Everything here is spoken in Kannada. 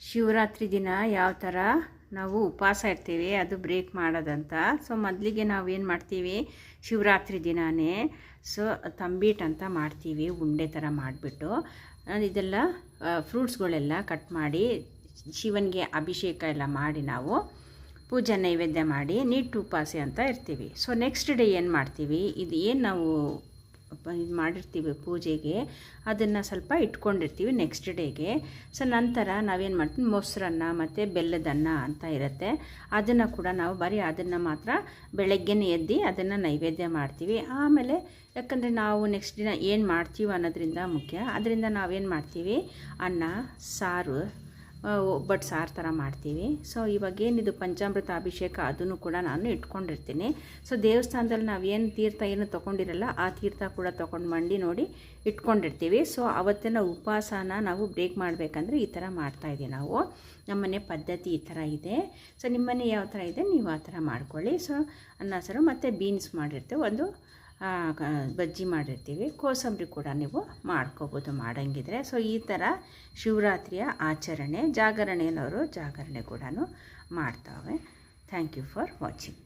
ಶಿವರಾತ್ರಿ ದಿನ ಯಾವ ಥರ ನಾವು ಉಪವಾಸ ಇರ್ತೀವಿ ಅದು ಬ್ರೇಕ್ ಮಾಡೋದಂತ. ಸೊ ಮೊದಲಿಗೆ ನಾವೇನು ಮಾಡ್ತೀವಿ, ಶಿವರಾತ್ರಿ ದಿನವೇ ತಂಬೀಟ್ ಅಂತ ಮಾಡ್ತೀವಿ, ಉಂಡೆ ಥರ ಮಾಡಿಬಿಟ್ಟು ಇದೆಲ್ಲ ಫ್ರೂಟ್ಸ್ಗಳೆಲ್ಲ ಕಟ್ ಮಾಡಿ ಶಿವನಿಗೆ ಅಭಿಷೇಕ ಎಲ್ಲ ಮಾಡಿ ನಾವು ಪೂಜೆ ನೈವೇದ್ಯ ಮಾಡಿ ನೀಟ್ ಉಪವಾಸ ಅಂತ ಇರ್ತೀವಿ. ಸೊ ನೆಕ್ಸ್ಟ್ ಡೇ ಏನು ಮಾಡ್ತೀವಿ, ಇದು ಏನು ನಾವು ಇದು ಮಾಡಿರ್ತೀವಿ ಪೂಜೆಗೆ ಅದನ್ನು ಸ್ವಲ್ಪ ಇಟ್ಕೊಂಡಿರ್ತೀವಿ ನೆಕ್ಸ್ಟ್ ಡೇಗೆ. ಸೊ ನಂತರ ನಾವೇನು ಮಾಡ್ತೀವಿ, ಮೊಸರನ್ನ ಮತ್ತು ಬೆಲ್ಲದನ್ನ ಅಂತ ಇರುತ್ತೆ, ಅದನ್ನು ಕೂಡ ನಾವು ಬರೀ ಅದನ್ನು ಮಾತ್ರ ಬೆಳಗ್ಗೆನೇ ಎದ್ದು ಅದನ್ನು ನೈವೇದ್ಯ ಮಾಡ್ತೀವಿ. ಆಮೇಲೆ ಯಾಕಂದರೆ ನಾವು ನೆಕ್ಸ್ಟ್ ದಿನ ಏನು ಮಾಡ್ತೀವಿ ಅನ್ನೋದ್ರಿಂದ ಮುಖ್ಯ, ಅದರಿಂದ ನಾವೇನು ಮಾಡ್ತೀವಿ, ಅನ್ನ ಸಾರು ಒಬ್ಬಟ್ಟು ಸಾರು ಥರ ಮಾಡ್ತೀವಿ. ಸೊ ಇವಾಗೇನಿದು ಪಂಚಾಮೃತ ಅಭಿಷೇಕ ಅದನ್ನು ಕೂಡ ನಾನು ಇಟ್ಕೊಂಡಿರ್ತೀನಿ. ಸೊ ದೇವಸ್ಥಾನದಲ್ಲಿ ನಾವೇನು ತೀರ್ಥ ಏನು ತೊಗೊಂಡಿರಲ್ಲ ಆ ತೀರ್ಥ ಕೂಡ ತೊಗೊಂಡು ಮಂಡಿ ನೋಡಿ ಇಟ್ಕೊಂಡಿರ್ತೀವಿ. ಸೊ ಅವತ್ತಿನ ಉಪವಾಸನ ನಾವು ಬ್ರೇಕ್ ಮಾಡಬೇಕಂದ್ರೆ ಈ ಥರ ಮಾಡ್ತಾಯಿದ್ದೀವಿ ನಾವು. ನಮ್ಮನೆ ಪದ್ಧತಿ ಈ ಥರ ಇದೆ. ಸೊ ನಿಮ್ಮನೆ ಯಾವ ಥರ ಇದೆ ನೀವು ಆ ಥರ ಮಾಡ್ಕೊಳ್ಳಿ. ಸೊ ಅನ್ನ ಸಾರು ಮತ್ತು ಬೀನ್ಸ್ ಮಾಡಿರ್ತೀವಿ, ಒಂದು ಬಜ್ಜಿ ಮಾಡಿರ್ತೀವಿ, ಕೋಸಂಬರಿ ಕೂಡ ನೀವು ಮಾಡ್ಕೋಬೋದು ಮಾಡೋಂಗಿದ್ರೆ. ಸೊ ಈ ಥರ ಶಿವರಾತ್ರಿಯ ಆಚರಣೆ, ಜಾಗರಣೆಯಲ್ಲವರು ಜಾಗರಣೆ ಕೂಡ ಮಾಡ್ತಾವೆ. Thank you for watching.